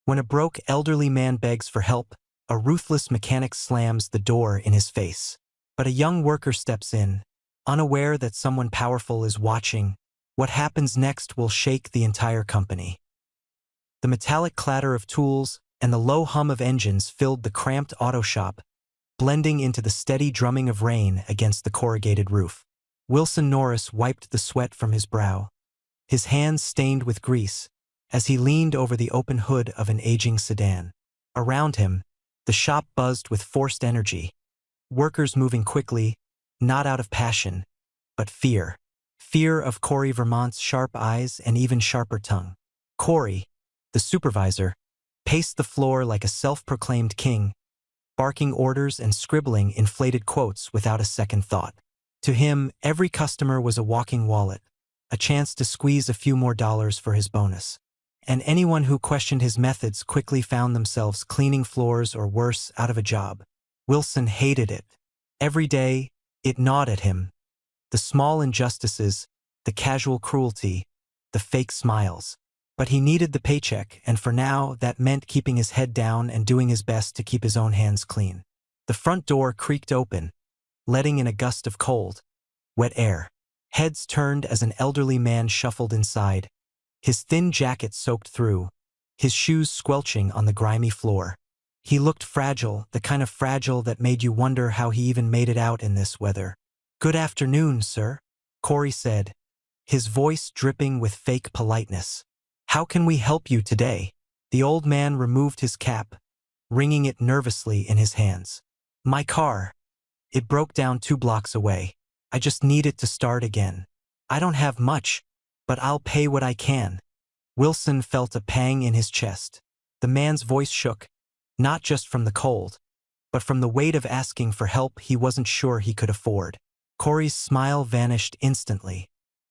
When a broke elderly man begs for help, a ruthless mechanic slams the door in his face. But a young worker steps in, unaware that someone powerful is watching. What happens next will shake the entire company. The metallic clatter of tools and the low hum of engines filled the cramped auto shop, blending into the steady drumming of rain against the corrugated roof. Wilson Norris wiped the sweat from his brow, his hands stained with grease, as he leaned over the open hood of an aging sedan. Around him, the shop buzzed with forced energy, workers moving quickly, not out of passion, but fear. Fear of Corey Vermont's sharp eyes and even sharper tongue. Corey, the supervisor, paced the floor like a self-proclaimed king, barking orders and scribbling inflated quotes without a second thought. To him, every customer was a walking wallet, a chance to squeeze a few more dollars for his bonus. And anyone who questioned his methods quickly found themselves cleaning floors or worse, out of a job. Wilson hated it. Every day, it gnawed at him. The small injustices, the casual cruelty, the fake smiles. But he needed the paycheck, and for now, that meant keeping his head down and doing his best to keep his own hands clean. The front door creaked open, letting in a gust of cold, wet air. Heads turned as an elderly man shuffled inside, his thin jacket soaked through, his shoes squelching on the grimy floor. He looked fragile, the kind of fragile that made you wonder how he even made it out in this weather. "Good afternoon, sir," Corey said, his voice dripping with fake politeness. "How can we help you today?" The old man removed his cap, wringing it nervously in his hands. "My car. It broke down 2 blocks away. I just need it to start again. I don't have much, but I'll pay what I can." Wilson felt a pang in his chest. The man's voice shook, not just from the cold, but from the weight of asking for help he wasn't sure he could afford. Corey's smile vanished instantly.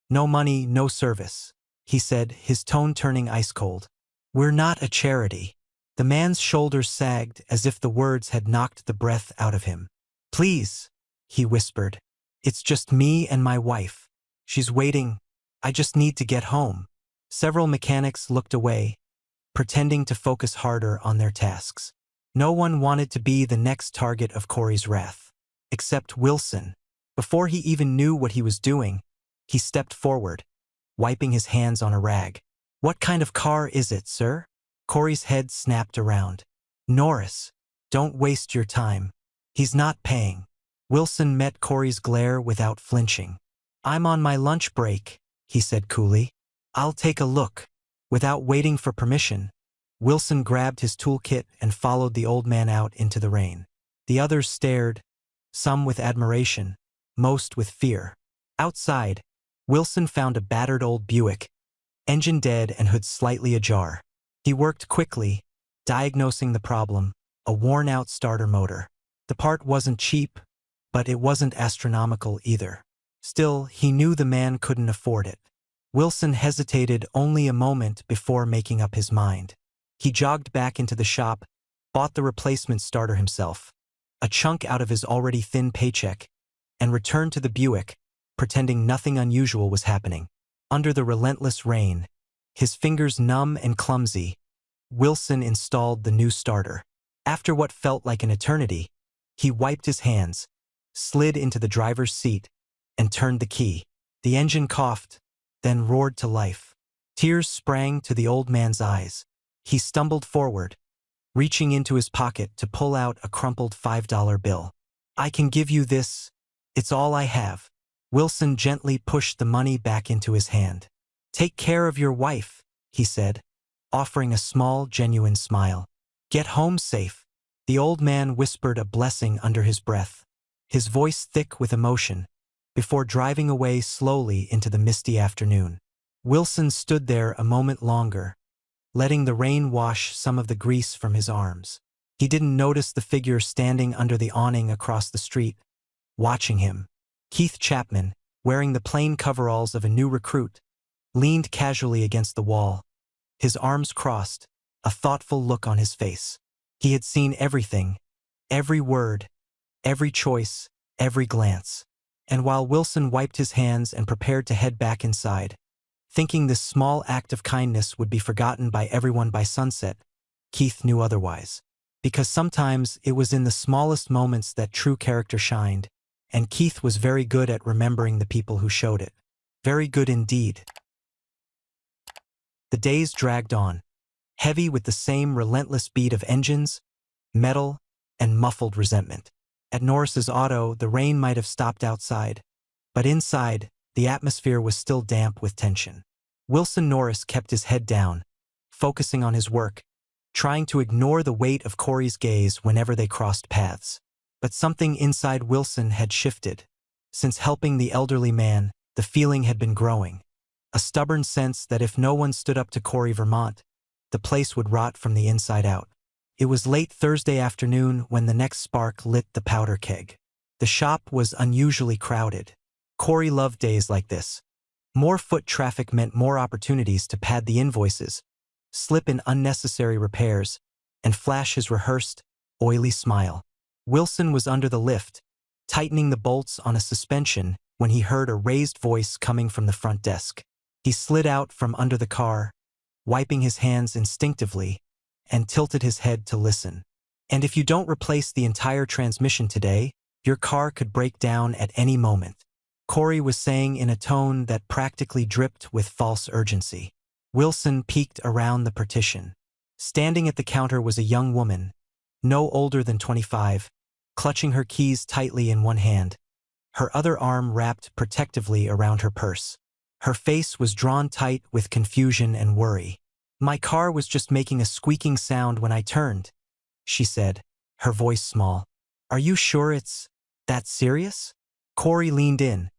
"No money, no service," he said, his tone turning ice cold. "We're not a charity." The man's shoulders sagged as if the words had knocked the breath out of him. "Please," he whispered. "It's just me and my wife. She's waiting. I just need to get home." Several mechanics looked away, pretending to focus harder on their tasks. No one wanted to be the next target of Corey's wrath. Except Wilson. Before he even knew what he was doing, he stepped forward, wiping his hands on a rag. "What kind of car is it, sir?" Corey's head snapped around. "Norris, don't waste your time. He's not paying." Wilson met Corey's glare without flinching. "I'm on my lunch break," he said coolly. "I'll take a look." Without waiting for permission, Wilson grabbed his toolkit and followed the old man out into the rain. The others stared, some with admiration, most with fear. Outside, Wilson found a battered old Buick, engine dead and hood slightly ajar. He worked quickly, diagnosing the problem, a worn-out starter motor. The part wasn't cheap, but it wasn't astronomical either. Still, he knew the man couldn't afford it. Wilson hesitated only a moment before making up his mind. He jogged back into the shop, bought the replacement starter himself, a chunk out of his already thin paycheck, and returned to the Buick, pretending nothing unusual was happening. Under the relentless rain, his fingers numb and clumsy, Wilson installed the new starter. After what felt like an eternity, he wiped his hands, slid into the driver's seat, and turned the key. The engine coughed, then roared to life. Tears sprang to the old man's eyes. He stumbled forward, reaching into his pocket to pull out a crumpled $5 bill. "I can give you this. It's all I have." Wilson gently pushed the money back into his hand. "Take care of your wife," he said, offering a small, genuine smile. "Get home safe." The old man whispered a blessing under his breath, his voice thick with emotion, before driving away slowly into the misty afternoon. Wilson stood there a moment longer, letting the rain wash some of the grease from his arms. He didn't notice the figure standing under the awning across the street, watching him. Keith Chapman, wearing the plain coveralls of a new recruit, leaned casually against the wall, his arms crossed, a thoughtful look on his face. He had seen everything, every word, every choice, every glance. And while Wilson wiped his hands and prepared to head back inside, thinking this small act of kindness would be forgotten by everyone by sunset, Keith knew otherwise. Because sometimes it was in the smallest moments that true character shined, and Keith was very good at remembering the people who showed it. Very good indeed. The days dragged on, heavy with the same relentless beat of engines, metal, and muffled resentment. At Norris's auto, the rain might have stopped outside, but inside, the atmosphere was still damp with tension. Wilson Norris kept his head down, focusing on his work, trying to ignore the weight of Corey's gaze whenever they crossed paths. But something inside Wilson had shifted. Since helping the elderly man, the feeling had been growing. A stubborn sense that if no one stood up to Corey Vermont, the place would rot from the inside out. It was late Thursday afternoon when the next spark lit the powder keg. The shop was unusually crowded. Corey loved days like this. More foot traffic meant more opportunities to pad the invoices, slip in unnecessary repairs, and flash his rehearsed, oily smile. Wilson was under the lift, tightening the bolts on a suspension when he heard a raised voice coming from the front desk. He slid out from under the car, wiping his hands instinctively, and tilted his head to listen. "And if you don't replace the entire transmission today, your car could break down at any moment," Corey was saying in a tone that practically dripped with false urgency. Wilson peeked around the partition. Standing at the counter was a young woman, no older than 25, clutching her keys tightly in one hand, her other arm wrapped protectively around her purse. Her face was drawn tight with confusion and worry. "My car was just making a squeaking sound when I turned," she said, her voice small. "Are you sure it's that serious?" Corey leaned in,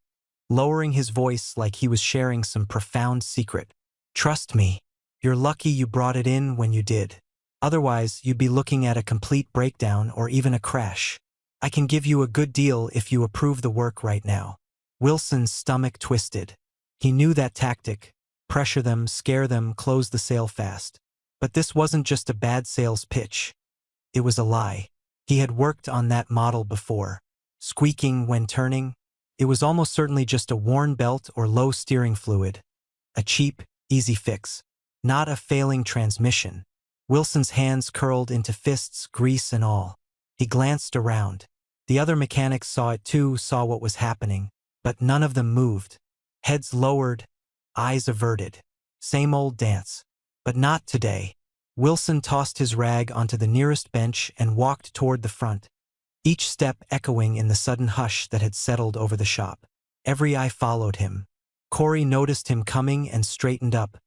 lowering his voice like he was sharing some profound secret. "Trust me, you're lucky you brought it in when you did. Otherwise, you'd be looking at a complete breakdown or even a crash. I can give you a good deal if you approve the work right now." Wilson's stomach twisted. He knew that tactic: pressure them, scare them, close the sale fast. But this wasn't just a bad sales pitch. It was a lie. He had worked on that model before. Squeaking when turning? It was almost certainly just a worn belt or low steering fluid. A cheap, easy fix. Not a failing transmission. Wilson's hands curled into fists, grease and all. He glanced around. The other mechanics saw it too, saw what was happening, but none of them moved. Heads lowered, eyes averted. Same old dance. But not today. Wilson tossed his rag onto the nearest bench and walked toward the front, each step echoing in the sudden hush that had settled over the shop. Every eye followed him. Corey noticed him coming and straightened up,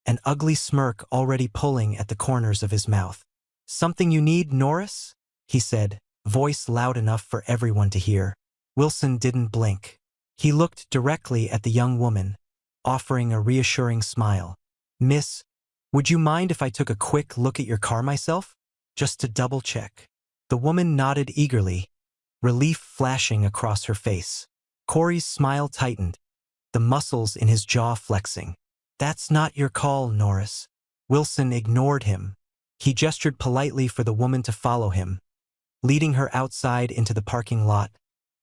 an ugly smirk already pulling at the corners of his mouth. "Something you need, Norris?" he said, voice loud enough for everyone to hear. Wilson didn't blink. He looked directly at the young woman, offering a reassuring smile. "Miss, would you mind if I took a quick look at your car myself? Just to double-check." The woman nodded eagerly, relief flashing across her face. Corey's smile tightened, the muscles in his jaw flexing. "That's not your call, Norris." Wilson ignored him. He gestured politely for the woman to follow him, leading her outside into the parking lot,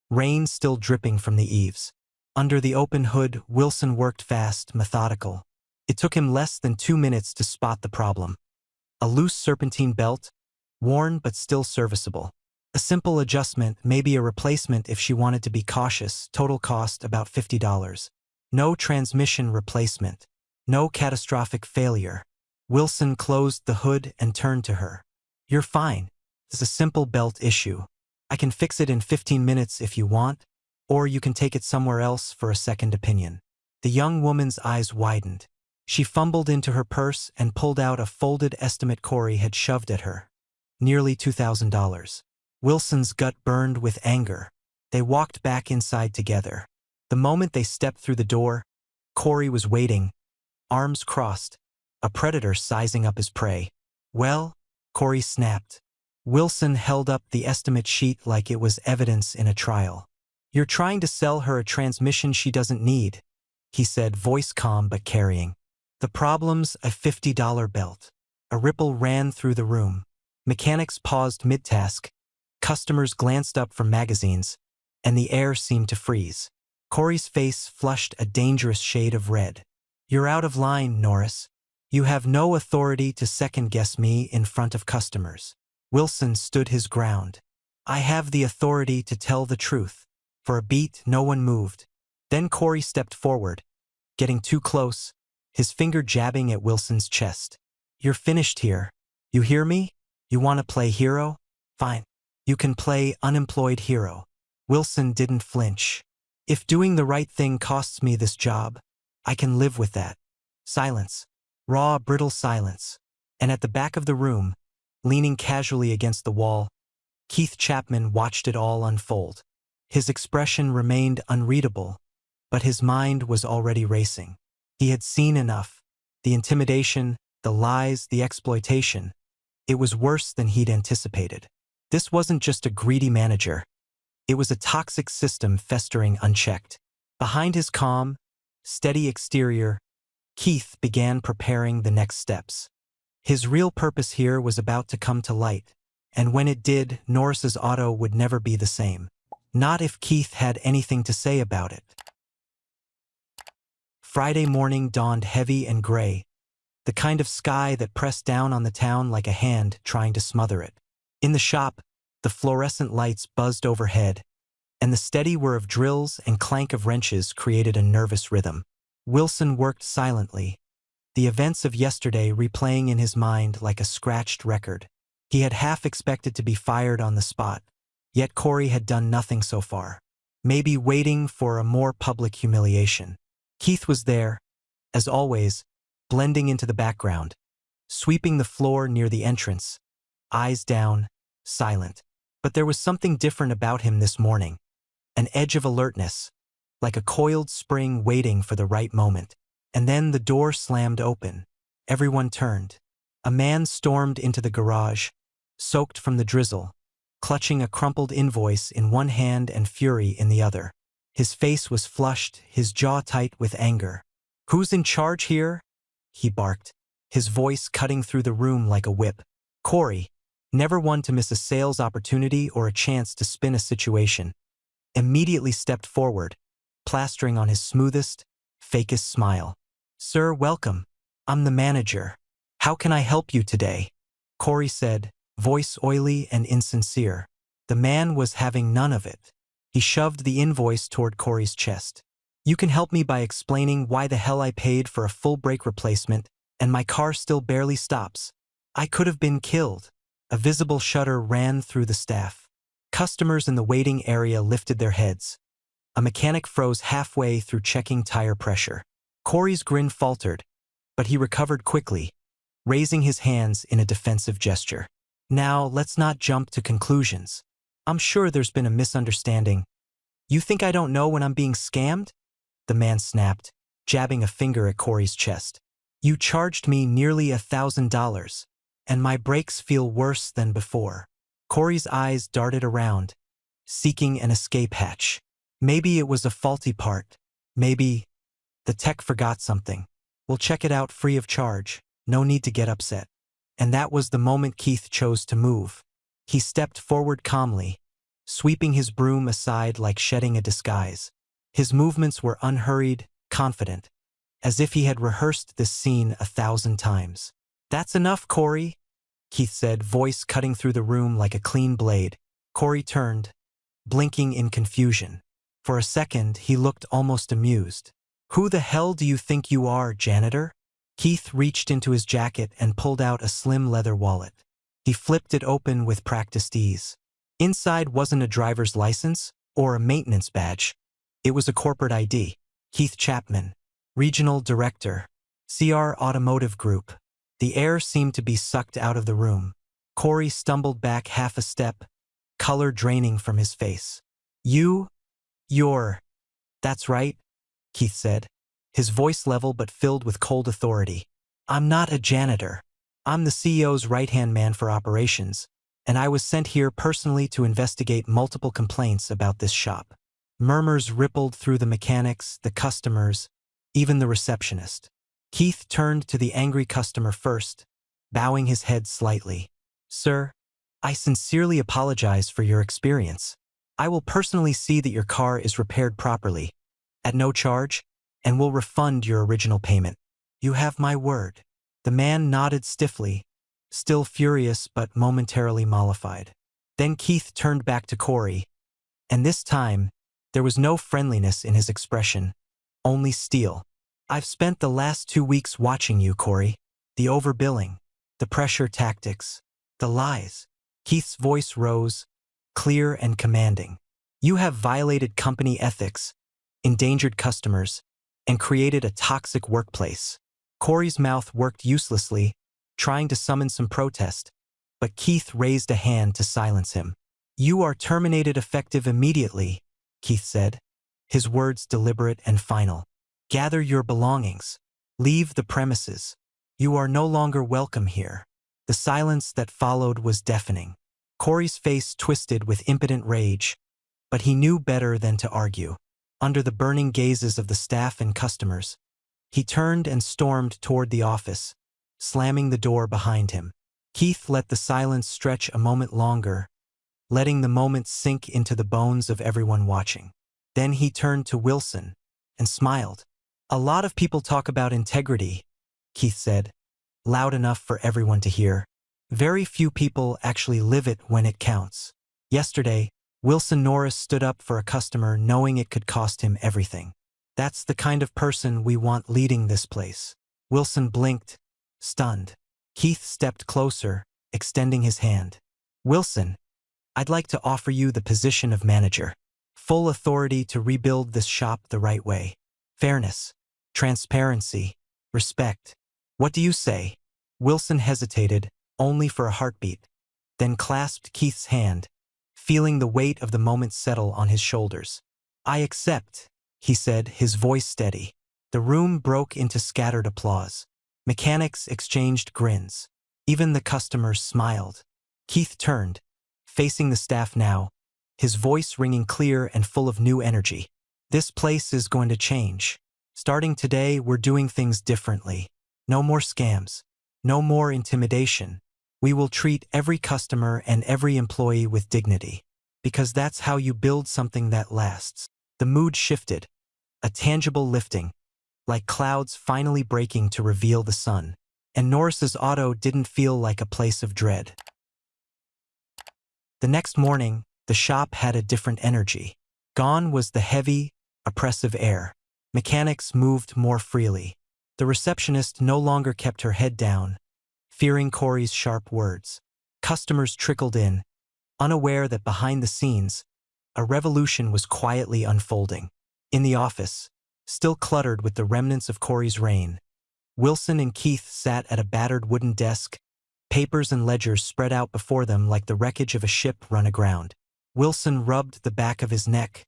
rain still dripping from the eaves. Under the open hood, Wilson worked fast, methodical. It took him less than 2 minutes to spot the problem. A loose serpentine belt, worn but still serviceable. A simple adjustment, maybe a replacement if she wanted to be cautious, total cost about $50. No transmission replacement. No catastrophic failure. Wilson closed the hood and turned to her. "You're fine. It's a simple belt issue. I can fix it in 15 minutes if you want, or you can take it somewhere else for a second opinion." The young woman's eyes widened. She fumbled into her purse and pulled out a folded estimate Corey had shoved at her. Nearly $2,000. Wilson's gut burned with anger. They walked back inside together. The moment they stepped through the door, Corey was waiting, arms crossed, a predator sizing up his prey. "Well?" Corey snapped. Wilson held up the estimate sheet like it was evidence in a trial. "You're trying to sell her a transmission she doesn't need," he said, voice calm but carrying. "The problem's a $50 belt." A ripple ran through the room. Mechanics paused mid-task, customers glanced up from magazines, and the air seemed to freeze. Corey's face flushed a dangerous shade of red. "You're out of line, Norris. You have no authority to second-guess me in front of customers. Wilson stood his ground. I have the authority to tell the truth. For a beat, no one moved. Then Corey stepped forward, getting too close, his finger jabbing at Wilson's chest. You're finished here. You hear me? You want to play hero? Fine. You can play unemployed hero. Wilson didn't flinch. If doing the right thing costs me this job, I can live with that. Silence. Raw, brittle silence. And at the back of the room, leaning casually against the wall, Keith Chapman watched it all unfold. His expression remained unreadable, but his mind was already racing. He had seen enough. The intimidation, the lies, the exploitation. It was worse than he'd anticipated. This wasn't just a greedy manager. It was a toxic system festering unchecked. Behind his calm, steady exterior, Keith began preparing the next steps. His real purpose here was about to come to light, and when it did, Norris's Auto would never be the same. Not if Keith had anything to say about it. Friday morning dawned heavy and gray, the kind of sky that pressed down on the town like a hand trying to smother it. In the shop, the fluorescent lights buzzed overhead, and the steady whir of drills and clank of wrenches created a nervous rhythm. Wilson worked silently, the events of yesterday replaying in his mind like a scratched record. He had half expected to be fired on the spot, yet Corey had done nothing so far. Maybe waiting for a more public humiliation. Keith was there, as always, blending into the background, sweeping the floor near the entrance, eyes down, silent. But there was something different about him this morning, an edge of alertness, like a coiled spring waiting for the right moment. And then the door slammed open. Everyone turned. A man stormed into the garage, soaked from the drizzle, clutching a crumpled invoice in one hand and fury in the other. His face was flushed, his jaw tight with anger. "Who's in charge here?" he barked, his voice cutting through the room like a whip. Corey, never one to miss a sales opportunity or a chance to spin a situation, immediately stepped forward, plastering on his smoothest, fakest smile. "Sir, welcome. I'm the manager. How can I help you today?" Corey said, voice oily and insincere. The man was having none of it. He shoved the invoice toward Corey's chest. "You can help me by explaining why the hell I paid for a full brake replacement and my car still barely stops. I could have been killed." A visible shudder ran through the staff. Customers in the waiting area lifted their heads. A mechanic froze halfway through checking tire pressure. Corey's grin faltered, but he recovered quickly, raising his hands in a defensive gesture. "Now, let's not jump to conclusions. I'm sure there's been a misunderstanding. You think I don't know when I'm being scammed?" The man snapped, jabbing a finger at Corey's chest. "You charged me nearly $1,000, and my brakes feel worse than before." Corey's eyes darted around, seeking an escape hatch. Maybe it was a faulty part. Maybe the tech forgot something. "We'll check it out free of charge. No need to get upset." And that was the moment Keith chose to move. He stepped forward calmly, sweeping his broom aside like shedding a disguise. His movements were unhurried, confident, as if he had rehearsed this scene 1,000 times. "That's enough, Corey," Keith said, voice cutting through the room like a clean blade. Corey turned, blinking in confusion. For a second, he looked almost amused. "Who the hell do you think you are, janitor?" Keith reached into his jacket and pulled out a slim leather wallet. He flipped it open with practiced ease. Inside wasn't a driver's license or a maintenance badge. It was a corporate ID. Keith Chapman, Regional Director, CR Automotive Group. The air seemed to be sucked out of the room. Corey stumbled back half a step, color draining from his face. You're... That's right," Keith said, his voice level but filled with cold authority. "I'm not a janitor. I'm the CEO's right-hand man for operations, and I was sent here personally to investigate multiple complaints about this shop." Murmurs rippled through the mechanics, the customers, even the receptionist. Keith turned to the angry customer first, bowing his head slightly. "Sir, I sincerely apologize for your experience. I will personally see that your car is repaired properly, at no charge, and will refund your original payment. You have my word." The man nodded stiffly, still furious but momentarily mollified. Then Keith turned back to Corey, and this time, there was no friendliness in his expression, only steel. I've spent the last 2 weeks watching you, Corey. The overbilling, the pressure tactics, the lies. Keith's voice rose, clear and commanding. You have violated company ethics, endangered customers, and created a toxic workplace. Corey's mouth worked uselessly, trying to summon some protest, but Keith raised a hand to silence him. You are terminated effective immediately, Keith said, his words deliberate and final. Gather your belongings. Leave the premises. You are no longer welcome here. The silence that followed was deafening. Corey's face twisted with impotent rage, but he knew better than to argue. Under the burning gazes of the staff and customers, he turned and stormed toward the office, slamming the door behind him. Keith let the silence stretch a moment longer, letting the moment sink into the bones of everyone watching. Then he turned to Wilson and smiled. A lot of people talk about integrity, Keith said, loud enough for everyone to hear. Very few people actually live it when it counts. Yesterday, Wilson Norris stood up for a customer knowing it could cost him everything. That's the kind of person we want leading this place. Wilson blinked, stunned. Keith stepped closer, extending his hand. Wilson, I'd like to offer you the position of manager. Full authority to rebuild this shop the right way. Fairness, transparency, respect. What do you say? Wilson hesitated, only for a heartbeat, then clasped Keith's hand, feeling the weight of the moment settle on his shoulders. I accept, he said, his voice steady. The room broke into scattered applause. Mechanics exchanged grins. Even the customers smiled. Keith turned, facing the staff now, his voice ringing clear and full of new energy. This place is going to change. Starting today, we're doing things differently. No more scams. No more intimidation. We will treat every customer and every employee with dignity. Because that's how you build something that lasts. The mood shifted. A tangible lifting, like clouds finally breaking to reveal the sun. And Norris's Auto didn't feel like a place of dread. The next morning, the shop had a different energy. Gone was the heavy, oppressive air. Mechanics moved more freely. The receptionist no longer kept her head down, fearing Corey's sharp words. Customers trickled in, unaware that behind the scenes, a revolution was quietly unfolding. In the office, still cluttered with the remnants of Corey's reign, Wilson and Keith sat at a battered wooden desk, papers and ledgers spread out before them like the wreckage of a ship run aground. Wilson rubbed the back of his neck,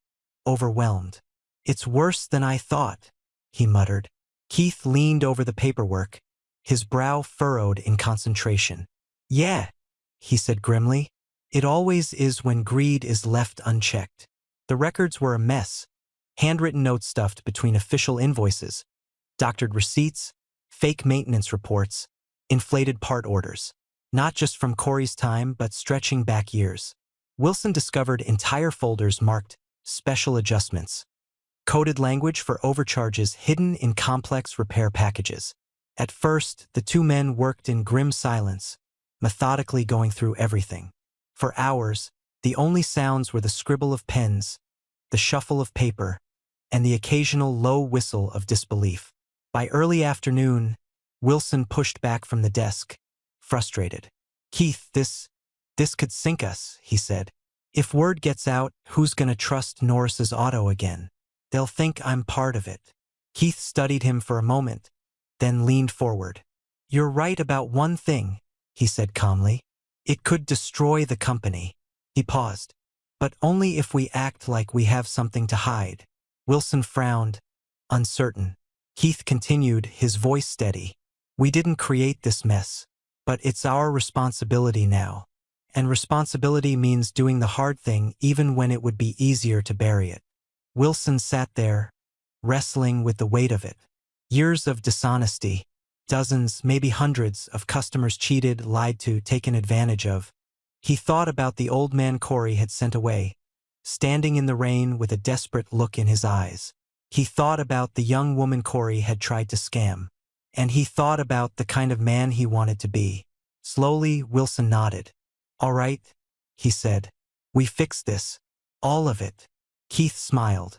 overwhelmed. It's worse than I thought, he muttered. Keith leaned over the paperwork, his brow furrowed in concentration. Yeah, he said grimly. It always is when greed is left unchecked. The records were a mess. Handwritten notes stuffed between official invoices, doctored receipts, fake maintenance reports, inflated part orders. Not just from Corey's time, but stretching back years. Wilson discovered entire folders marked special adjustments. Coded language for overcharges hidden in complex repair packages. At first, the two men worked in grim silence, methodically going through everything. For hours, the only sounds were the scribble of pens, the shuffle of paper, and the occasional low whistle of disbelief. By early afternoon, Wilson pushed back from the desk, frustrated. Keith, this could sink us, he said. If word gets out, who's gonna trust Norris's Auto again? They'll think I'm part of it. Keith studied him for a moment, then leaned forward. You're right about one thing, he said calmly. It could destroy the company. He paused. But only if we act like we have something to hide. Wilson frowned, uncertain. Keith continued, his voice steady. We didn't create this mess, but it's our responsibility now. And responsibility means doing the hard thing even when it would be easier to bury it. Wilson sat there, wrestling with the weight of it. Years of dishonesty, dozens, maybe hundreds of customers cheated, lied to, taken advantage of. He thought about the old man Corey had sent away, standing in the rain with a desperate look in his eyes. He thought about the young woman Corey had tried to scam. and he thought about the kind of man he wanted to be. Slowly, Wilson nodded. "All right," he said. "We fixed this. All of it." Keith smiled.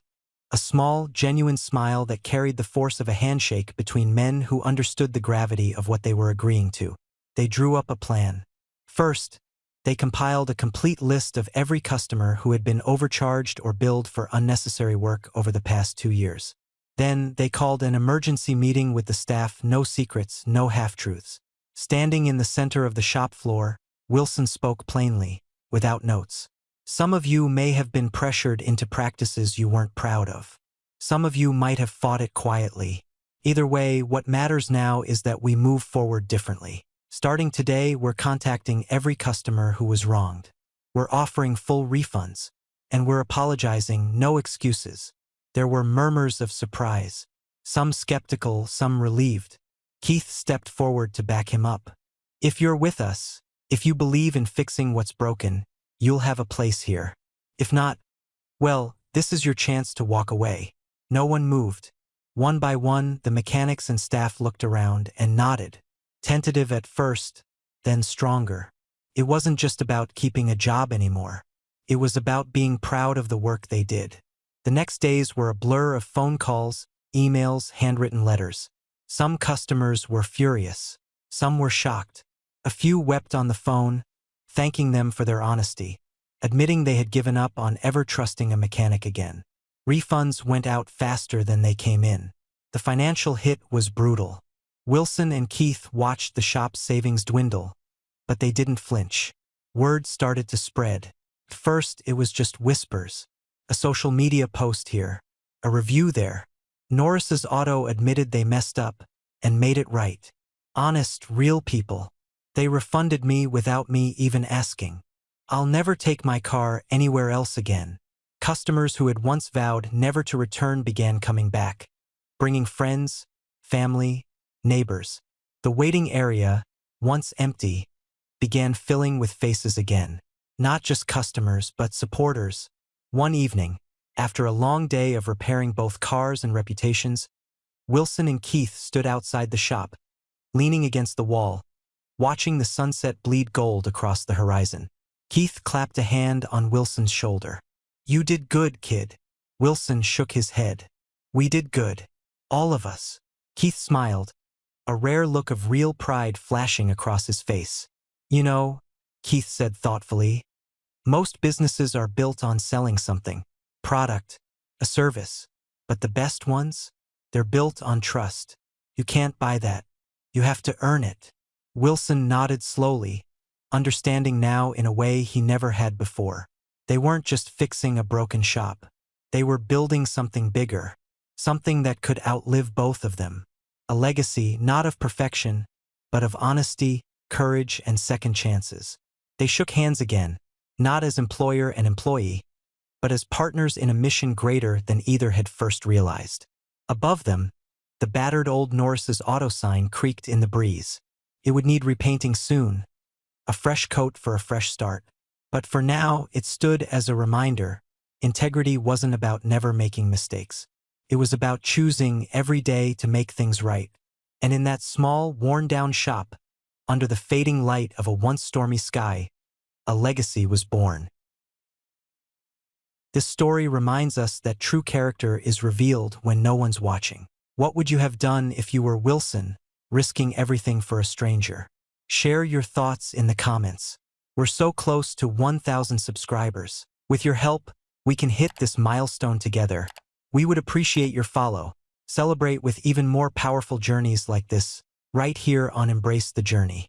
A small, genuine smile that carried the force of a handshake between men who understood the gravity of what they were agreeing to. They drew up a plan. First, they compiled a complete list of every customer who had been overcharged or billed for unnecessary work over the past 2 years. Then, they called an emergency meeting with the staff, no secrets, no half-truths. Standing in the center of the shop floor, Wilson spoke plainly, without notes. "Some of you may have been pressured into practices you weren't proud of. Some of you might have fought it quietly. Either way, what matters now is that we move forward differently. Starting today, we're contacting every customer who was wronged. We're offering full refunds. And we're apologizing, no excuses." There were murmurs of surprise. Some skeptical, some relieved. Keith stepped forward to back him up. "If you're with us, if you believe in fixing what's broken, you'll have a place here. If not, well, this is your chance to walk away." No one moved. One by one, the mechanics and staff looked around and nodded. Tentative at first, then stronger. It wasn't just about keeping a job anymore. It was about being proud of the work they did. The next days were a blur of phone calls, emails, handwritten letters. Some customers were furious. Some were shocked. A few wept on the phone, thanking them for their honesty, admitting they had given up on ever trusting a mechanic again. Refunds went out faster than they came in. The financial hit was brutal. Wilson and Keith watched the shop's savings dwindle, but they didn't flinch. Word started to spread. At first, it was just whispers. A social media post here, a review there. Norris's Auto admitted they messed up and made it right. Honest, real people. They refunded me without me even asking. I'll never take my car anywhere else again. Customers who had once vowed never to return began coming back, bringing friends, family, neighbors. The waiting area, once empty, began filling with faces again. Not just customers, but supporters. One evening, after a long day of repairing both cars and reputations, Wilson and Keith stood outside the shop, leaning against the wall, watching the sunset bleed gold across the horizon. Keith clapped a hand on Wilson's shoulder. "You did good, kid." Wilson shook his head. "We did good. All of us." Keith smiled, a rare look of real pride flashing across his face. "You know," Keith said thoughtfully, "most businesses are built on selling something, product, a service. But the best ones? They're built on trust. You can't buy that. You have to earn it." Wilson nodded slowly, understanding now in a way he never had before. They weren't just fixing a broken shop. They were building something bigger, something that could outlive both of them. A legacy not of perfection, but of honesty, courage, and second chances. They shook hands again, not as employer and employee, but as partners in a mission greater than either had first realized. Above them, the battered old Norris's Auto sign creaked in the breeze. It would need repainting soon, a fresh coat for a fresh start. But for now, it stood as a reminder. Integrity wasn't about never making mistakes. It was about choosing every day to make things right. And in that small, worn-down shop, under the fading light of a once stormy sky, a legacy was born. This story reminds us that true character is revealed when no one's watching. What would you have done if you were Wilson, risking everything for a stranger? Share your thoughts in the comments. We're so close to 1,000 subscribers. With your help, we can hit this milestone together. We would appreciate your follow. Celebrate with even more powerful journeys like this, right here on Embrace the Journey.